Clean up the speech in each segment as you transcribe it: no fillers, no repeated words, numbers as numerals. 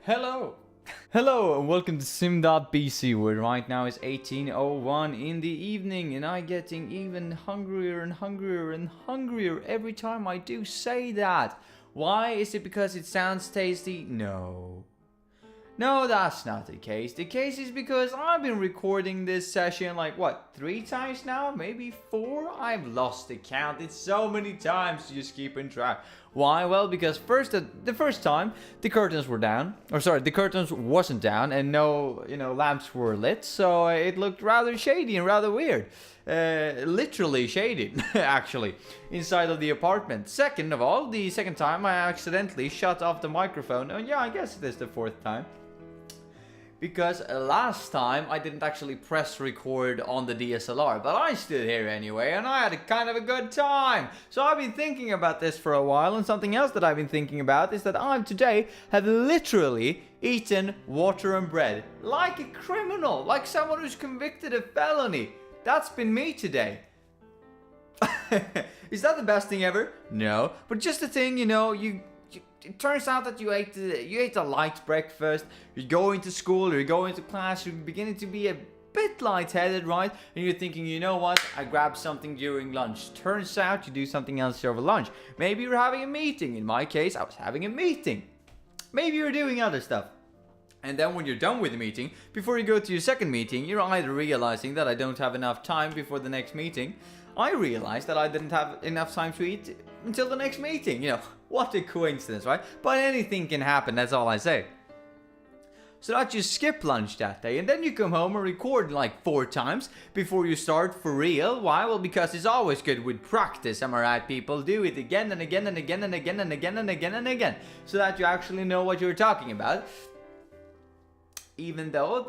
Hello! Hello and welcome to Sim.bc, where right now is 18:01 in the evening and I'm getting even hungrier and hungrier and hungrier every time I do say that. Why? Is it because it sounds tasty? No. No, that's not the case. The case is because I've been recording this session like, 3 times now? Maybe 4? I've lost the count. It's so many times to just keep in track. Why? Well, because the first time, the curtains were down. Or sorry, the curtains wasn't down and no, lamps were lit. So it looked rather shady and rather weird. Literally shady, actually, inside of the apartment. Second of all, the second time I accidentally shut off the microphone. And yeah, I guess it is the 4th time. Because last time I didn't actually press record on the DSLR, but I stood here anyway and I had a kind of a good time. So I've been thinking about this for a while, and something else that I've been thinking about is that I today have literally eaten water and bread. Like a criminal, like someone who's convicted of felony. That's been me today. Is that the best thing ever? No, but just the thing, it turns out that you ate a light breakfast, you're going to school, you're going to class, you're beginning to be a bit lightheaded, right? And you're thinking, you know what, I grabbed something during lunch. Turns out you do something else over lunch. Maybe you're having a meeting. In my case, I was having a meeting. Maybe you're doing other stuff. And then when you're done with the meeting, before you go to your second meeting, you're either realizing that I don't have enough time before the next meeting. I realized that I didn't have enough time to eat until the next meeting. What a coincidence, right? But anything can happen, that's all I say. So that you skip lunch that day, and then you come home and record like 4 times before you start for real. Why? Well, because it's always good with practice, am I right, people? Do it again and again and again and again and again and again and again, so that you actually know what you're talking about. Even though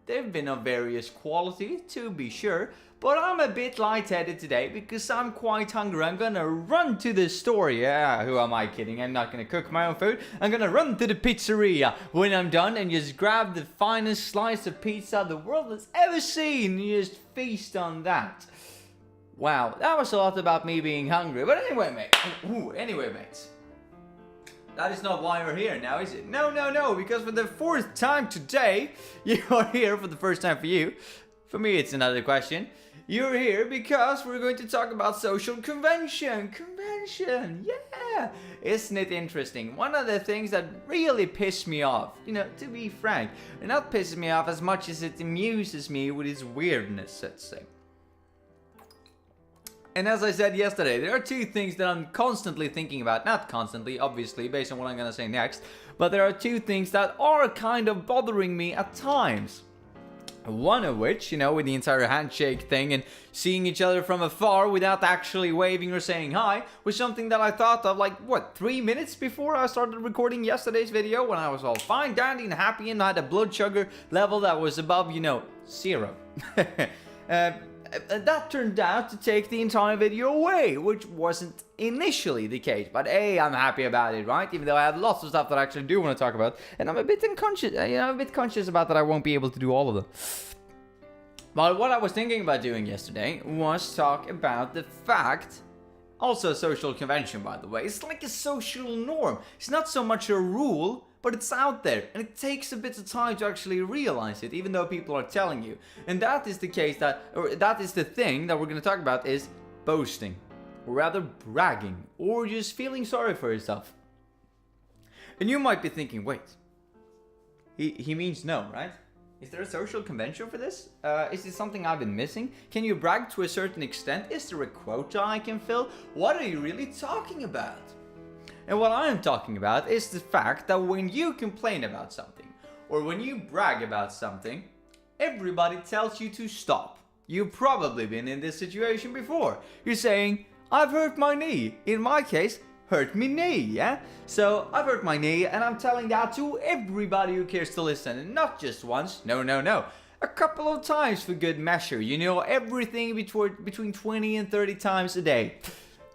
they've been of various quality, to be sure. But I'm a bit lightheaded today because I'm quite hungry. I'm gonna run to the store. Yeah, who am I kidding? I'm not gonna cook my own food. I'm gonna run to the pizzeria when I'm done and just grab the finest slice of pizza the world has ever seen and just feast on that. Wow, that was a lot about me being hungry. But anyway, mates. That is not why we're here now, is it? No, because for the 4th time today, you are here for the first time for you. For me, it's another question. You're here because we're going to talk about social convention. Yeah! Isn't it interesting? One of the things that really piss me off, to be frank, and not pisses me off as much as it amuses me with its weirdness, let's say. And as I said yesterday, there are 2 things that I'm constantly thinking about. Not constantly, obviously, based on what I'm gonna say next. But there are 2 things that are kind of bothering me at times. One of which, with the entire handshake thing and seeing each other from afar without actually waving or saying hi, was something that I thought of 3 minutes before I started recording yesterday's video, when I was all fine, dandy and happy and I had a blood sugar level that was above, 0. That turned out to take the entire video away, which wasn't initially the case. But hey, I'm happy about it, right? Even though I have lots of stuff that I actually do want to talk about, and I'm a bit conscious about that I won't be able to do all of them. But what I was thinking about doing yesterday was talk about the fact, also a social convention, by the way, it's like a social norm. It's not so much a rule, but it's out there, and it takes a bit of time to actually realize it, even though people are telling you. And that is the case that is the thing that we're going to talk about, is boasting, or rather bragging, or just feeling sorry for yourself. And you might be thinking, wait, he means no, right? Is there a social convention for this? Is this something I've been missing? Can you brag to a certain extent? Is there a quota I can fill? What are you really talking about? And what I am talking about is the fact that when you complain about something, or when you brag about something, everybody tells you to stop. You've probably been in this situation before. You're saying, I've hurt my knee. In my case, hurt me knee, yeah? So, I've hurt my knee, and I'm telling that to everybody who cares to listen. And not just once, no. A couple of times for good measure. Everything between 20 and 30 times a day.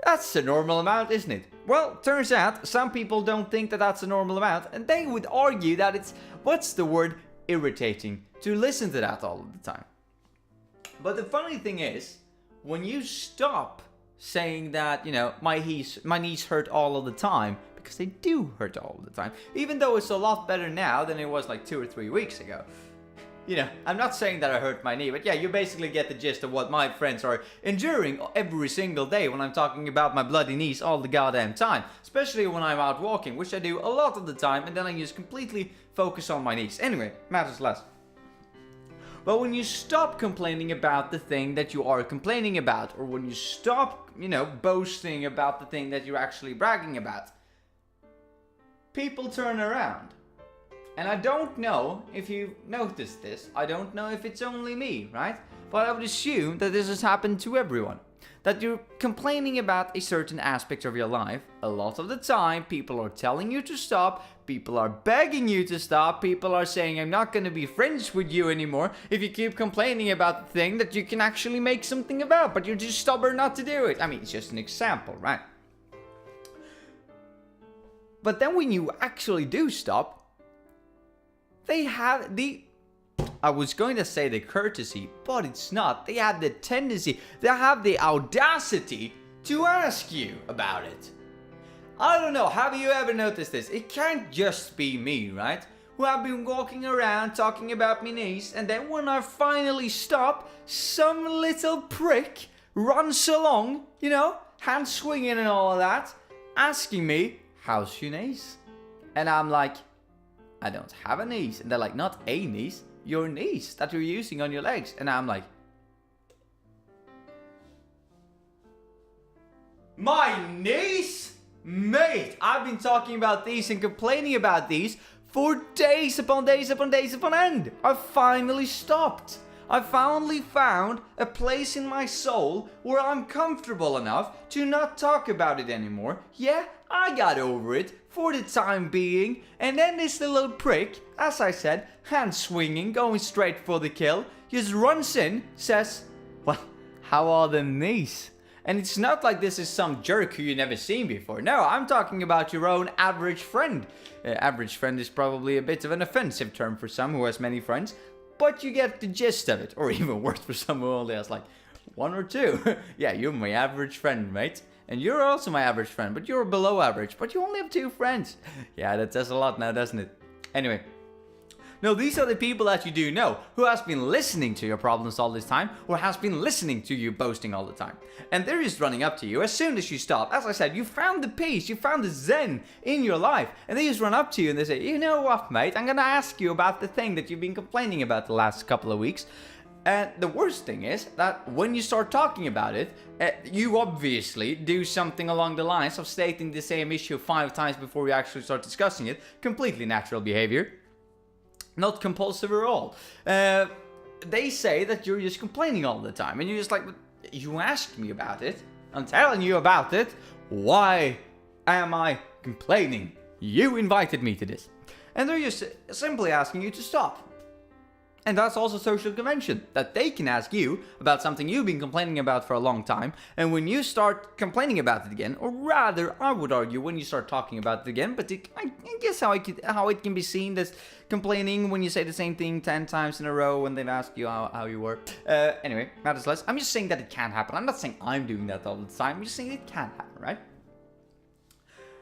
That's a normal amount, isn't it? Well, turns out some people don't think that that's a normal amount, and they would argue that it's, irritating to listen to that all of the time. But the funny thing is, when you stop saying that, my knees hurt all of the time, because they do hurt all the time. Even though it's a lot better now than it was like 2 or 3 weeks ago. You know, I'm not saying that I hurt my knee, but yeah, you basically get the gist of what my friends are enduring every single day when I'm talking about my bloody knees all the goddamn time. Especially when I'm out walking, which I do a lot of the time, and then I just completely focus on my knees. Anyway, matters less. But when you stop complaining about the thing that you are complaining about, or when you stop, boasting about the thing that you're actually bragging about, people turn around. And I don't know if you noticed this. I don't know if it's only me, right? But I would assume that this has happened to everyone. That you're complaining about a certain aspect of your life. A lot of the time, people are telling you to stop. People are begging you to stop. People are saying, I'm not going to be friends with you anymore if you keep complaining about the thing that you can actually make something about. But you're just stubborn not to do it. I mean, it's just an example, right? But then when you actually do stop, they have I was going to say the courtesy, but it's not. They have the tendency, they have the audacity to ask you about it. I don't know, have you ever noticed this? It can't just be me, right? Who have been walking around talking about my knees, and then when I finally stop, some little prick runs along, hand swinging and all of that, asking me, how's your knees? And I'm like, I don't have a knees. And they're like, not a knees, your knees that you're using on your legs. And I'm like, my knees? Mate, I've been talking about these and complaining about these for days upon days upon days upon end. I finally stopped. I finally found a place in my soul where I'm comfortable enough to not talk about it anymore. Yeah, I got over it for the time being. And then this little prick, as I said, hand swinging, going straight for the kill, just runs in, says, well, how are the knees? And it's not like this is some jerk who you've never seen before. No, I'm talking about your own average friend. Average friend is probably a bit of an offensive term for some who has many friends. But you get the gist of it. Or even worse for someone who only has like 1 or 2. Yeah, you're my average friend, mate. And you're also my average friend, but you're below average. But you only have 2 friends. Yeah, that says a lot now, doesn't it? Anyway. No, these are the people that you do know, who has been listening to your problems all this time, or has been listening to you boasting all the time. And they're just running up to you as soon as you stop. As I said, you found the peace, you found the zen in your life. And they just run up to you and they say, you know what, mate, I'm gonna ask you about the thing that you've been complaining about the last couple of weeks. And the worst thing is that when you start talking about it, you obviously do something along the lines of stating the same issue 5 times before you actually start discussing it. Completely natural behavior. Not compulsive at all. They say that you're just complaining all the time. And you're just like, you asked me about it. I'm telling you about it. Why am I complaining? You invited me to this. And they're just simply asking you to stop. And that's also social convention, that they can ask you about something you've been complaining about for a long time, and when you start complaining about it again, or rather, I would argue, when you start talking about it again, but I guess how it can be seen as complaining when you say the same thing 10 times in a row when they've asked you how you were. Anyway, matters less. I'm just saying that it can happen. I'm not saying I'm doing that all the time. I'm just saying it can happen, right?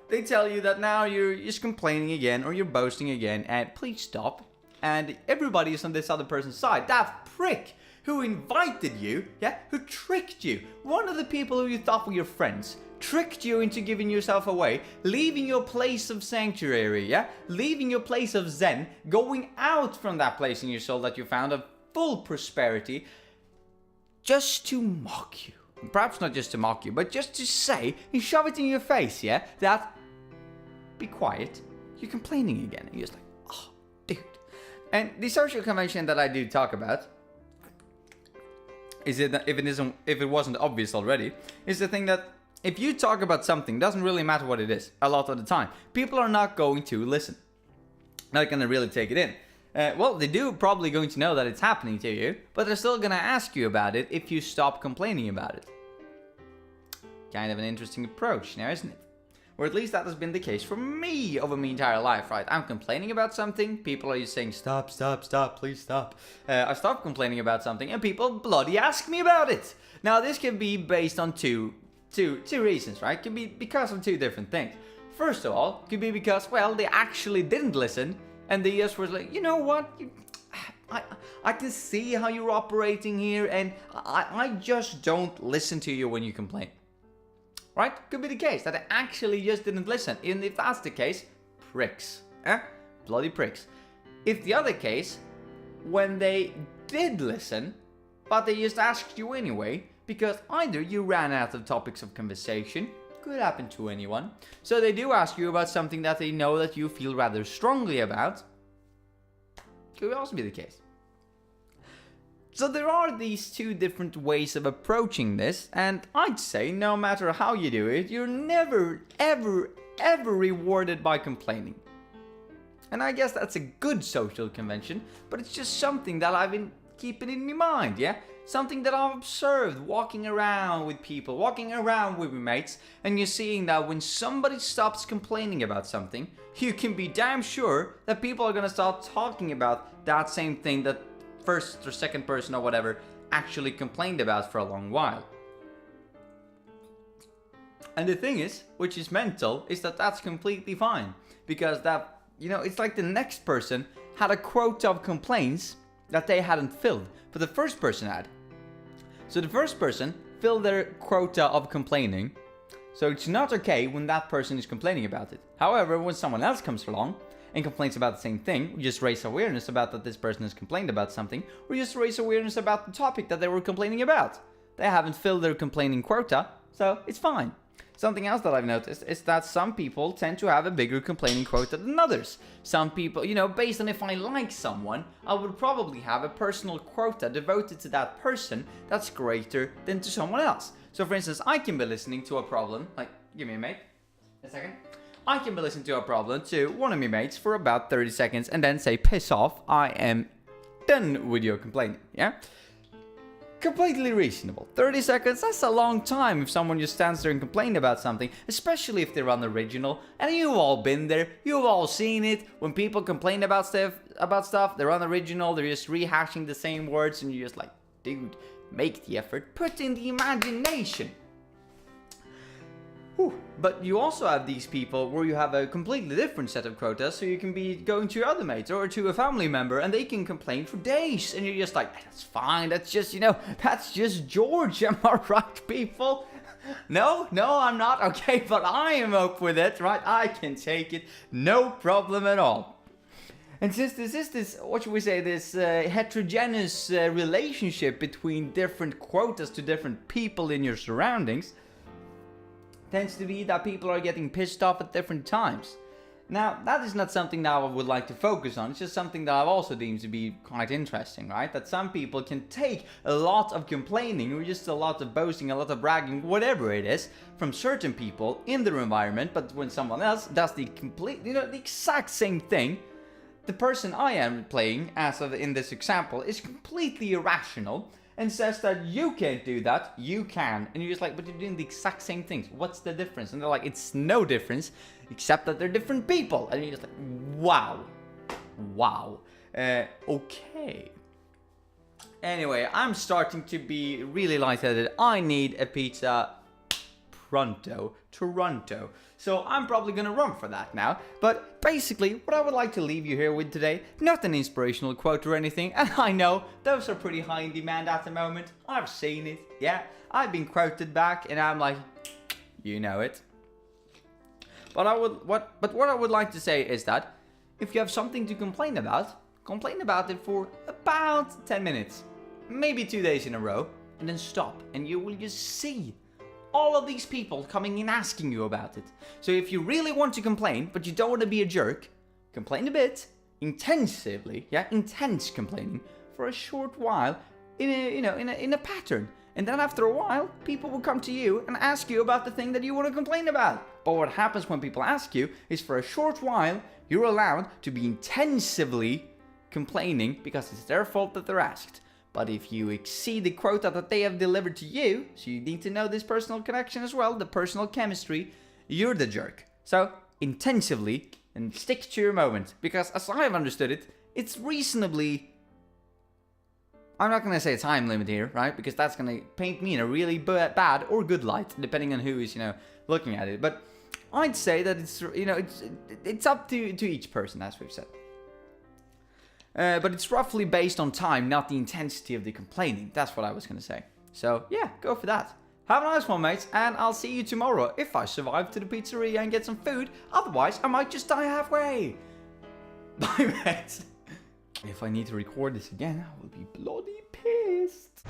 They tell you that now you're just complaining again, or you're boasting again, and please stop. And everybody is on this other person's side. That prick who invited you, who tricked you. One of the people who you thought were your friends tricked you into giving yourself away, leaving your place of sanctuary, leaving your place of zen, going out from that place in your soul that you found of full prosperity, just to mock you. Perhaps not just to mock you, but just to say and shove it in your face, that be quiet, you're complaining again. And you're just like, oh, dude. And the social convention that I do talk about, if it wasn't obvious already, is the thing that if you talk about something, doesn't really matter what it is, a lot of the time, people are not going to listen. Not going to really take it in. Well, they do probably going to know that it's happening to you, but they're still going to ask you about it if you stop complaining about it. Kind of an interesting approach now, isn't it? Or at least that has been the case for me over my entire life, right? I'm complaining about something, people are just saying, stop, please stop. I stop complaining about something, and people bloody ask me about it. Now, this can be based on two reasons, right? It can be because of 2 different things. First of all, could be because, well, they actually didn't listen, and they just was like, you know what, I can see how you're operating here, and I just don't listen to you when you complain. Right? Could be the case that they actually just didn't listen. And if that's the case, pricks. Bloody pricks. If the other case, when they did listen, but they just asked you anyway, because either you ran out of topics of conversation, could happen to anyone, so they do ask you about something that they know that you feel rather strongly about, could also be the case. So there are these two different ways of approaching this, and I'd say no matter how you do it, you're never, ever, ever rewarded by complaining. And I guess that's a good social convention, but it's just something that I've been keeping in my mind, yeah? Something that I've observed walking around with people, walking around with my mates, and you're seeing that when somebody stops complaining about something, you can be damn sure that people are gonna start talking about that same thing that first or second person or whatever actually complained about for a long while. And the thing is, which is mental, is that that's completely fine. Because that, you know, it's like the next person had a quota of complaints that they hadn't filled, but the first person had. So the first person filled their quota of complaining, so it's not okay when that person is complaining about it. However, when someone else comes along and complains about the same thing, we just raise awareness about that this person has complained about something, or just raise awareness about the topic that they were complaining about. They haven't filled their complaining quota, so it's fine. Something else that I've noticed is that some people tend to have a bigger complaining quota than others. Some people, you know, based on if I like someone, I would probably have a personal quota devoted to that person that's greater than to someone else. So for instance, I can be listening to a problem, like, give me a mate, a second. I can be listening to a problem to one of my mates for about 30 seconds and then say, piss off, I am done with your complaining, yeah? Completely reasonable. 30 seconds, that's a long time if someone just stands there and complains about something, especially if they're unoriginal. And you've all been there, you've all seen it. When people complain about stuff, they're unoriginal, they're just rehashing the same words, and you're just like, dude, make the effort, put in the imagination. Whew. But you also have these people where you have a completely different set of quotas, so you can be going to your other mates or to a family member and they can complain for days, and you're just like, that's fine, that's just, you know, that's just George, am I right, people? No, I'm not, okay, but I am up with it, right? I can take it, no problem at all. And since this is this, what should we say, this heterogeneous relationship between different quotas to different people in your surroundings, tends to be that people are getting pissed off at different times. Now, that is not something that I would like to focus on. It's just something that I've also deemed to be quite interesting, right? That some people can take a lot of complaining or just a lot of boasting, a lot of bragging, whatever it is, from certain people in their environment, but when someone else does the exact same thing, the person I am playing, as of in this example, is completely irrational and says that you can't do that, you can. And you're just like, but you're doing the exact same things. What's the difference? And they're like, it's no difference, except that they're different people. And you're just like, wow. Okay. Anyway, I'm starting to be really lightheaded. I need a pizza pronto. Toronto. So I'm probably gonna run for that now. But basically, what I would like to leave you here with today, not an inspirational quote or anything, and I know those are pretty high in demand at the moment. I've seen it, yeah. I've been quoted back, and I'm like, you know it. But what I would like to say is that if you have something to complain about it for about 10 minutes, maybe 2 days in a row, and then stop, and you will just see all of these people coming in asking you about it. So if you really want to complain, but you don't want to be a jerk, complain a bit, intensively, yeah, intense complaining for a short while in a pattern. And then after a while, people will come to you and ask you about the thing that you want to complain about. But what happens when people ask you is for a short while, you're allowed to be intensively complaining because it's their fault that they're asked. But if you exceed the quota that they have delivered to you, so you need to know this personal connection as well, the personal chemistry, you're the jerk. So intensively and stick to your moment. Because as I have understood it, it's reasonably... I'm not going to say a time limit here, right? Because that's going to paint me in a really bad or good light, depending on who is, looking at it. But I'd say that it's, it's up to each person, as we've said. But it's roughly based on time, not the intensity of the complaining. That's what I was going to say. So, yeah, go for that. Have a nice one, mates, and I'll see you tomorrow if I survive to the pizzeria and get some food. Otherwise, I might just die halfway. Bye, mates. If I need to record this again, I will be bloody pissed.